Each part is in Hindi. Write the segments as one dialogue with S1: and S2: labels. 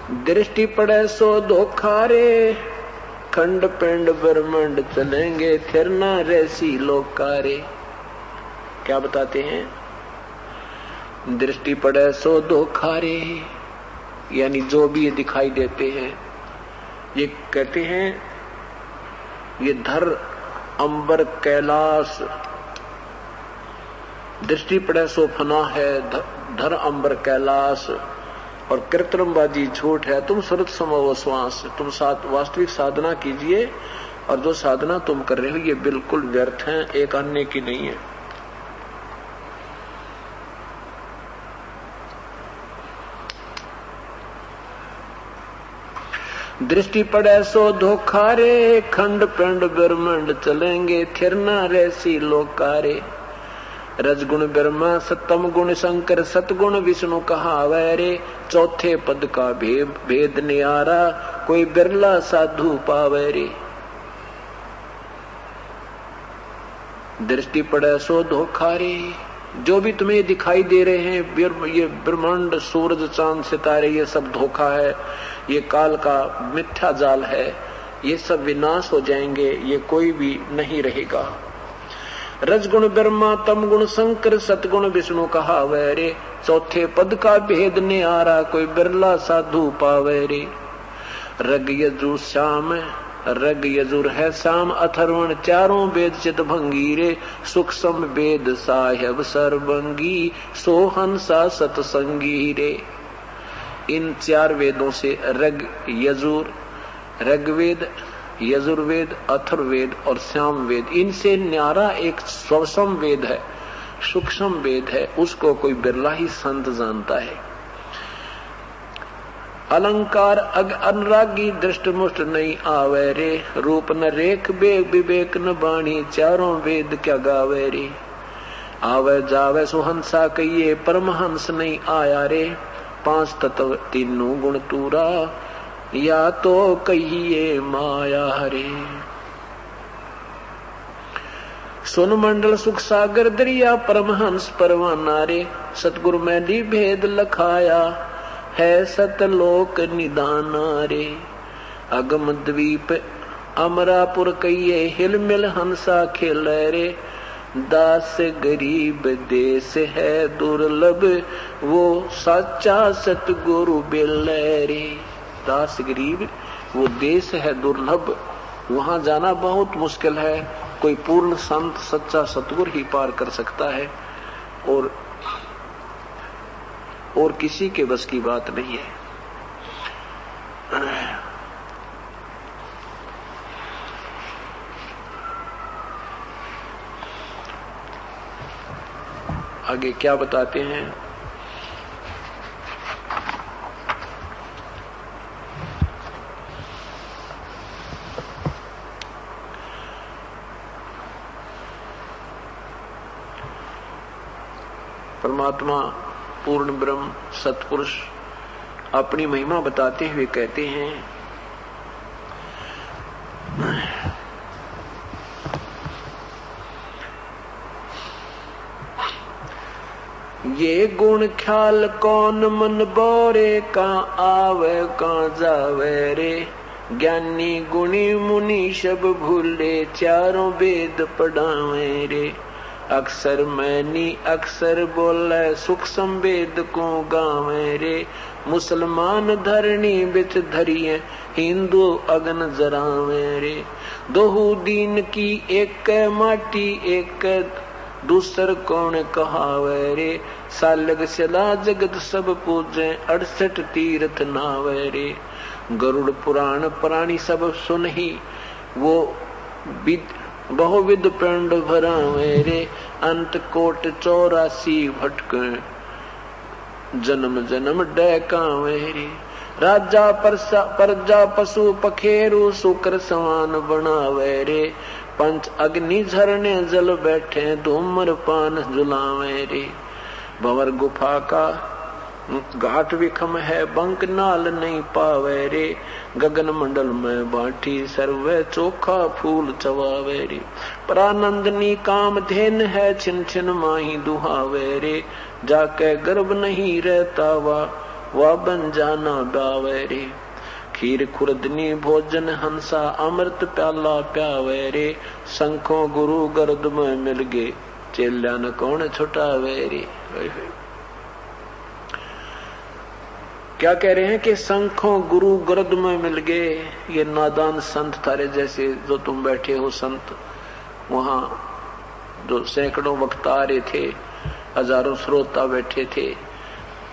S1: दृष्टि पड़े सो धोखा रे, खंड पिंड ब्रह्मांड चलेंगे फिर ना रेसी लोकारे। क्या बताते हैं? दृष्टि पड़े सो धोखा रे, यानी जो भी ये दिखाई देते हैं, ये कहते हैं ये धर अंबर कैलाश, दृष्टि पड़े सो फना है, धर अंबर कैलाश, और कृत्रिमबाजी झूठ है। तुम सुरत समो श्वास, तुम वास्तविक साधना कीजिए, और जो साधना तुम कर रहे हो ये बिल्कुल व्यर्थ है, एक अन्य की नहीं है। दृष्टि पड़े सो धोखा रे, खंड पिंड ब्रह्मांड चलेंगे थिर ना रेसी लोकारे। रजगुण ब्रह्मा सतम गुण शंकर, सतगुण विष्णु कहावे रे। चौथे पद का भेद नियारा, कोई बिरला साधु पावे रे। दृष्टि पड़े सो धोखा रे, जो भी तुम्हें दिखाई दे रहे हैं, ये ब्रह्मांड, सूरज, चांद, सितारे, ये सब धोखा है, ये काल का मिथ्या जाल है, ये सब विनाश हो जाएंगे, ये कोई भी नहीं रहेगा। रजगुण ब्रह्मा तम गुण शंकर, सतगुण विष्णु कहावे रे। चौथे पद का भेद नियारा, कोई बिरला साधु पावे रे। रग यजु श्याम, रग यजुर है श्याम, अथर्वण चारों वेद चित भंगी रे। सूक्ष्म वेद साहेब सर्वंगी, सोहंसा सतसंगी रे। इन चार वेदों से रग यजुर, ऋग्वेद, यजुर्वेद, अथर्ववेद और श्याम वेद, इनसे न्यारा एक स्वसम वेद है, सूक्ष्म वेद है, उसको कोई बिरला ही संत जानता है। अलंकार अग अनुरागी, दृष्ट मुष्ट नहीं आवे रे। रूप न रेख बेग विवेक न बाणी, चारों वेद क्या गावे रे। आवे जावे सुहंसा कहिए, परमहंस नहीं आया रे। पांच तत्व तीनों गुण तूरा, या तो कहिए माया हरे। सुन मंडल सुख सागर दरिया, परमहंस परवाना रे। सतगुरु में दी भेद लखाया, है सतलोक निदाना रे। अगम द्वीप अमरापुर कहिए, हिल मिल हंसा खेल रे। दास गरीब देश है दुर्लभ, वो सच्चा सतगुरु बिल रे। दास गरीब वो देश है दुर्लभ, वहां जाना बहुत मुश्किल है, कोई पूर्ण संत सच्चा सतगुरु ही पार कर सकता है, और किसी के बस की बात नहीं है। आगे क्या बताते हैं? परमात्मा पूर्ण ब्रह्म सतपुरुष अपनी महिमा बताते हुए कहते हैं, ये गुण ख्याल कौन मन बोरे, का आवे का जावे रे। ज्ञानी गुणी मुनि सब भूले, चारों वेद पढ़ावे रे। अक्सर मैनी अक्सर बोले, सूक्ष्म वेद को गावे रे। मुसलमान धरणी बिच धरिए, हिंदू अगन जरावे रे। दोहू दीन की एक माटी, एक दूसर कौन कहावे रे। सालग सला जगत सब पूजे, 68 तीर्थ नावे रे। गरुड़ पुराण प्राणी सब सुनही, वो बहुविध पिंड भरावे रे। अंत कोट 84 भटक, जन्म जन्म डहकावे रे। राजा प्रजा पशु पखेरु, शुक्र समान बनावे रे। पंच अग्नि झरने जल बैठे, धूम्र पान झुलावे रे। भंवर गुफा का घाट विखम है, बंक नाल नहीं पावे रे। गगन मंडल में बाटी सर्वे, चोखा फूल चवावे रे। प्रानंदनी काम धेन है, छिन छिन माही दुहावे रे। जाके गर्भ नहीं रहता वा, वह बन जाना गावे रे। खीर खुरदनी भोजन हंसा अमृत प्याला प्यावे रे। शंखों गुरु गर्द में मिल गए चेल्या न कौन छुटावे रे। क्या कह रहे हैं कि शंखों गुरु गर्द में मिल गए। ये नादान संत थारे जैसे जो तुम बैठे हो संत, वहां जो सैकड़ों वक्ता आ रहे थे, हजारों श्रोता बैठे थे,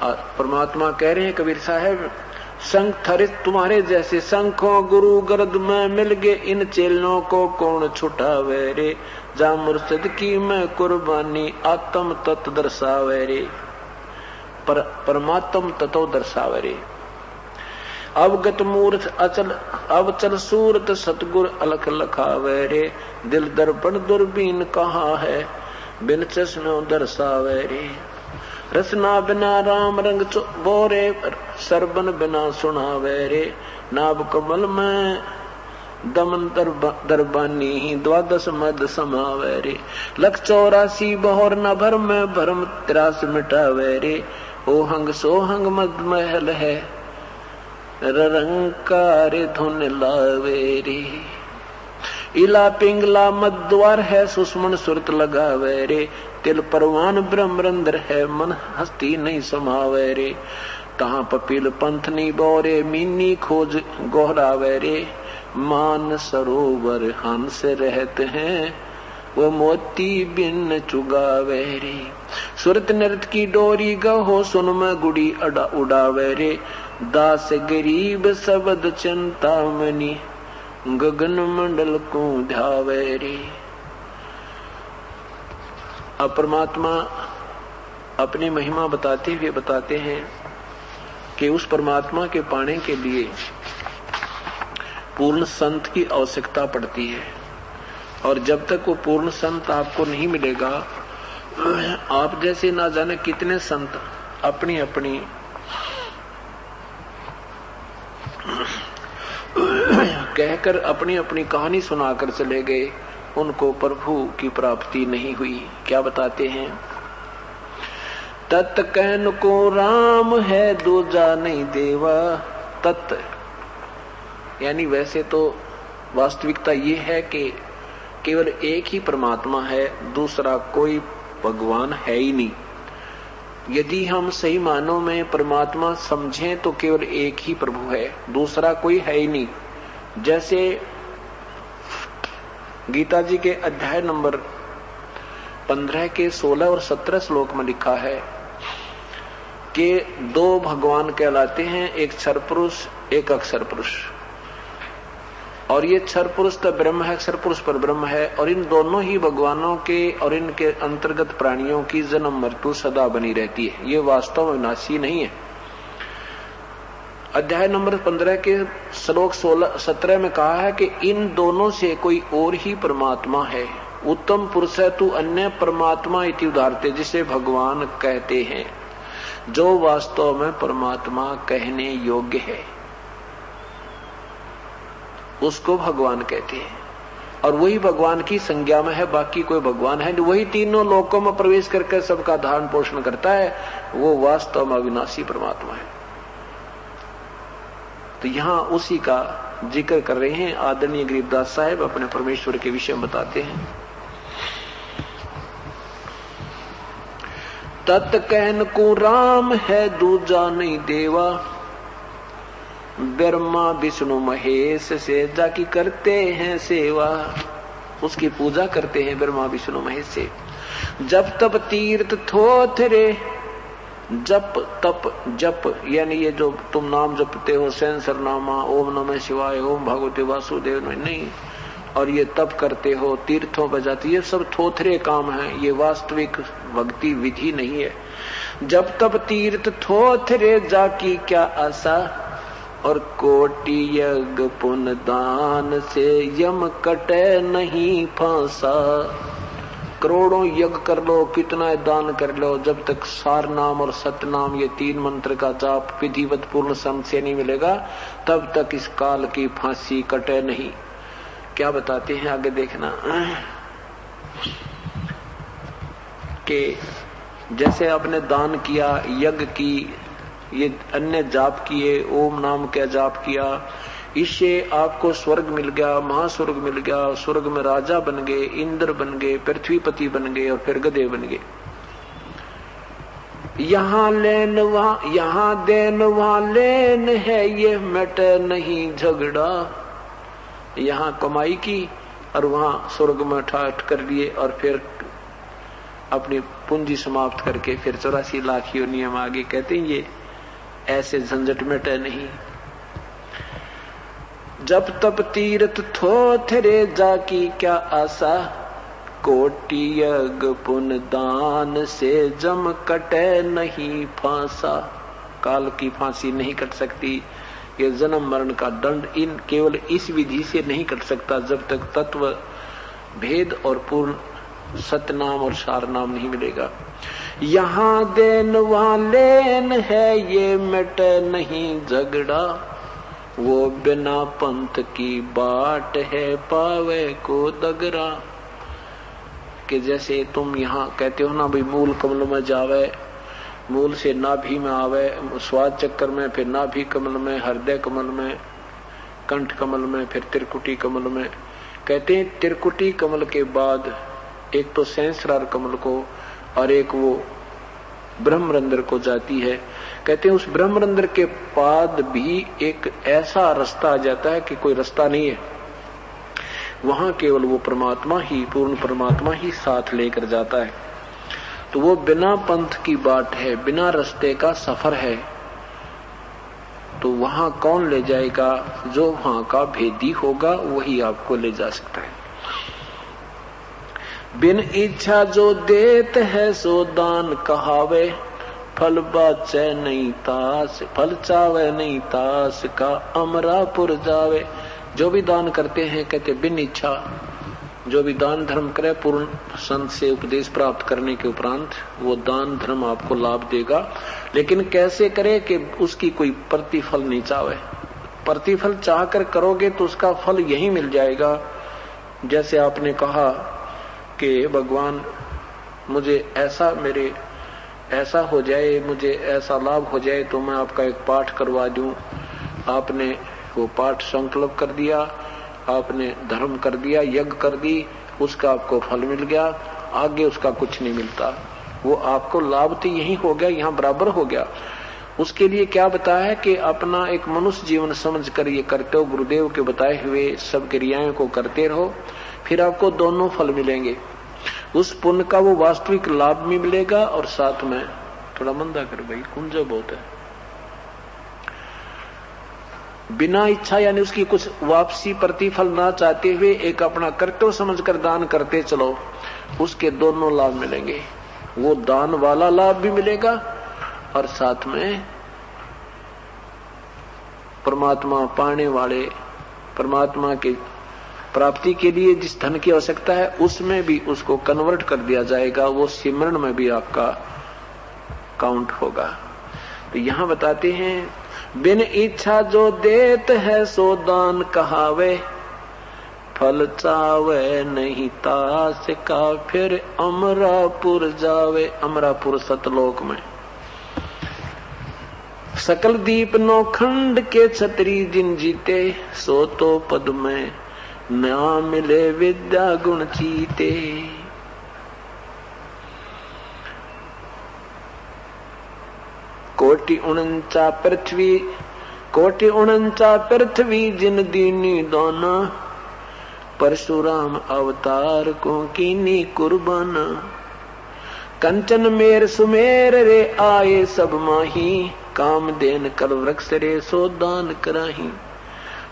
S1: परमात्मा कह रहे हैं कबीर साहब, शंख थारे तुम्हारे जैसे शंखों गुरु गर्द में मिल गए, इन चेलों को कौन छुटावे रे। जा मुर्शिद की मैं कुर्बानी आत्म तत्व दर्शावे रे। परमात्म तत्व दर्शावे रे। अवगत मूर्त अचल अवचल सूरत सतगुर अलख लखावे रे। दिल दर्पण दूरबीन कहाँ है बिन चश्मे दर्शावे रे। रसना बिना राम रंग बोरे सरबन बिना सुनावे रे। नाभ कमल में दमन दरबानी द्वादश मद समावे रे। लख 84 बहोर न भर में भरम 83 मिटावे रे। ओहंग सोहंग मद महल है रंकार धुन लावे रे। इला पिंगला मद द्वार है सुषमन सुरत लगावे रे। तिल परवान ब्रह्मरंद्र है मन हस्ती नहीं समावे रे। तहां पपील पंथनी बोरे मीनी खोज गोहरावे रे। मान सरोवर हंस रहते हैं वो मोती बिन चुगावे रे। सुरत नृत की डोरी गहो सुन में गुड़ी उड़ावे रे। दास गरीब शब्द चिंता मनी गगन मंडल को ध्यावे रे। अब परमात्मा अपनी महिमा बताते हुए बताते हैं कि उस परमात्मा के पाने के लिए पूर्ण संत की आवश्यकता पड़ती है। और जब तक वो पूर्ण संत आपको नहीं मिलेगा, आप जैसे ना जाने कितने संत अपनी अपनी कहकर अपनी अपनी कहानी सुनाकर चले गए, उनको प्रभु की प्राप्ति नहीं हुई। क्या बताते हैं? तत् कहन को राम है दूजा नहीं देवा। तत् यानी वैसे तो वास्तविकता ये है कि केवल एक ही परमात्मा है, दूसरा कोई भगवान है ही नहीं। यदि हम सही मानों में परमात्मा समझें तो केवल एक ही प्रभु है, दूसरा कोई है ही नहीं। जैसे गीता जी के अध्याय नंबर 15 के 16 और 17 श्लोक में लिखा है कि दो भगवान कहलाते हैं, एक क्षर पुरुष एक अक्षर पुरुष। और ये क्षर पुरुष तो ब्रह्म है, अक्षर पुरुष पर ब्रह्म है। और इन दोनों ही भगवानों के और इनके अंतर्गत प्राणियों की जन्म मृत्यु सदा बनी रहती है, ये वास्तव में विनाशी नहीं है। अध्याय नंबर 15 के श्लोक 17 में कहा है कि इन दोनों से कोई और ही परमात्मा है। उत्तम पुरुष है तू अन्य परमात्मा इति उदाहरते, जिसे भगवान कहते हैं, जो वास्तव में परमात्मा कहने योग्य है उसको भगवान कहते हैं। और वही भगवान की संज्ञा में है, बाकी कोई भगवान है। वही तीनों लोकों में प्रवेश करके सबका धारण पोषण करता है, वो वास्तव में अविनाशी परमात्मा है। तो यहां उसी का जिक्र कर रहे हैं आदरणीय गरीबदास साहब, अपने परमेश्वर के विषय में बताते हैं। तत् कहन को राम है दूजा नहीं देवा। ब्रह्मा विष्णु महेश से जाकी करते हैं सेवा, उसकी पूजा करते हैं ब्रह्मा विष्णु महेश से। जब तब तीर्थ थोथरे, जप तप जप यानी ये जो तुम नाम जपते हो, सेंसर नामा, ओम नमः शिवाय, ओम भगवते वासुदेव नहीं, और ये तप करते हो, तीर्थों पर जाते, ये सब थोथरे काम हैं, ये वास्तविक भक्ति विधि नहीं है। जब तब तीर्थ थोथरे जाकी क्या आशा, और कोटि यज्ञ पुण्य दान से यम कटे नहीं फांसा। करोड़ों यज्ञ कर लो, कितना दान कर लो, जब तक सार नाम और सत्य नाम ये 3 मंत्र का जाप विधिवत पूर्ण संत से नहीं मिलेगा, तब तक इस काल की फांसी कटे नहीं। क्या बताते हैं आगे देखना कि जैसे आपने दान किया, यज्ञ की, ये अन्य जाप किए, ओम नाम का जाप किया, इससे आपको स्वर्ग मिल गया, महास्वर्ग मिल गया, स्वर्ग में राजा बन गए, इंद्र बन गए, पृथ्वीपति बन गए और फिर गधे बन गए। यहाँ लेन वहां, यहाँ देन वहां लेन है, ये मिटे नहीं झगड़ा। यहाँ कमाई की और वहां स्वर्ग में ठाठ कर लिए और फिर अपनी पूंजी समाप्त करके फिर 84 लाख योनियों में आगे। कहते हैं ये ऐसे झंझट मिटे नहीं। जब तब तीर्थ थोथरे जाकी क्या आशा, कोटि यज्ञ पुण्य दान से जम कटे नहीं फांसा। काल की फांसी नहीं कट सकती, ये जन्म मरण का दंड इन केवल इस विधि से नहीं कट सकता जब तक तत्व भेद और पूर्ण सतनाम और सार नाम नहीं मिलेगा। यहाँ देन वहां लेन है, ये मिटे नहीं झगड़ा। वो बिना पंथ की बाट है, पावे को दगरा। कि जैसे तुम यहाँ कहते हो ना भाई मूल कमल में जावे, मूल से नाभि में आवे, स्वाद चक्कर में, फिर नाभि कमल में, हृदय कमल में, कंठ कमल में, फिर त्रिकुटी कमल में। कहते हैं त्रिकुटी कमल के बाद एक तो सहस्रार कमल को और एक वो ब्रह्मरंध्र को जाती है। कहते हैं उस ब्रह्मरंध्र के बाद भी एक ऐसा रास्ता आ जाता है कि कोई रास्ता नहीं है, वहां केवल वो परमात्मा ही, पूर्ण परमात्मा ही साथ लेकर जाता है। तो वो बिना पंथ की बाट है, बिना रास्ते का सफर है। तो वहां कौन ले जाएगा? जो वहां का भेदी होगा वही आपको ले जा सकता है। बिन इच्छा जो देत है सो दान कहावे, फल बाचे नहीं तास, फल चावे नहीं तास का अमरापुर जावे। जो भी दान करते हैं कहते बिन इच्छा, जो भी दान धर्म करे पूर्ण संत से उपदेश प्राप्त करने के उपरांत वो दान धर्म आपको लाभ देगा। लेकिन कैसे करे कि उसकी कोई प्रतिफल नहीं चाहे। प्रतिफल चाहकर करोगे तो उसका फल यही मिल जाएगा। जैसे आपने कहा कि भगवान मुझे ऐसा हो जाए, मुझे ऐसा लाभ हो जाए तो मैं आपका एक पाठ करवा दूं। आपने वो पाठ संकल्प कर दिया, आपने धर्म कर दिया, यज्ञ कर दी, उसका आपको फल मिल गया, आगे उसका कुछ नहीं मिलता। वो आपको लाभ तो यही हो गया, यहाँ बराबर हो गया। उसके लिए क्या बताया है कि अपना एक मनुष्य जीवन समझकर ये करते हो, गुरुदेव के बताए हुए सब क्रियाओं को करते रहो, फिर आपको दोनों फल मिलेंगे। उस पुण्य का वो वास्तविक लाभ भी मिलेगा और साथ में थोड़ा मंदा कर भाई, कुंजा बहुत है। बिना इच्छा यानी उसकी कुछ वापसी प्रतिफल ना चाहते हुए एक अपना कर्तव्य समझकर दान करते चलो, उसके दोनों लाभ मिलेंगे। वो दान वाला लाभ भी मिलेगा और साथ में परमात्मा पाने वाले, परमात्मा के प्राप्ति के लिए जिस धन की आवश्यकता है उसमें भी उसको कन्वर्ट कर दिया जाएगा। वो सिमरण में भी आपका काउंट होगा। तो यहां बताते हैं बिन इच्छा जो देत है सो दान कहावे, फल चावे नहीं तास का फिर अमरापुर जावे। अमरापुर सतलोक में सकल दीप नौखंड के छतरी जिन जीते, सो तो पद में ना मिले विद्या गुण चीते। कोटि उनंचा पृथ्वी जिन दीनी दोना, परशुराम अवतार को कीनी कुर्बाना। कंचन मेर सुमेर रे आए सब माही, काम देन कल वृक्ष रे सो दान कराही।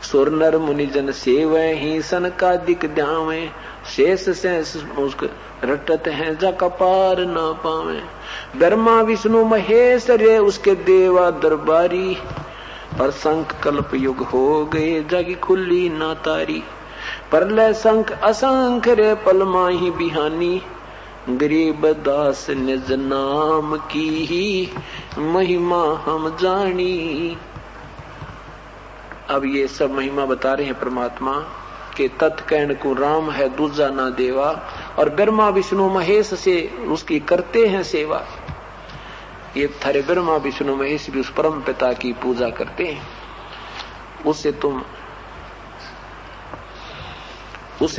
S1: सुर नर मुनि जन सेवै ही सनकादिक ध्यावे, शेष शेष मुस्क रटत हैं जा कपार ना पावे। ब्रह्मा विष्णु महेश रे उसके देवा दरबारी, पर संख कल्प युग हो गए जागी खुली ना तारी। परलय संख असंख रे पल माही बिहानी, गरीब दास निज नाम की ही महिमा हम जानी। अब ये सब महिमा बता रहे हैं परमात्मा के तत्कैण को राम है दूजा ना देवा, और ब्रह्मा विष्णु महेश से उसकी करते हैं सेवा। ये थारे ब्रह्मा विष्णु महेश भी उस परम पिता की पूजा करते हैं। उससे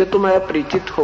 S1: तुम अपरिचित हो।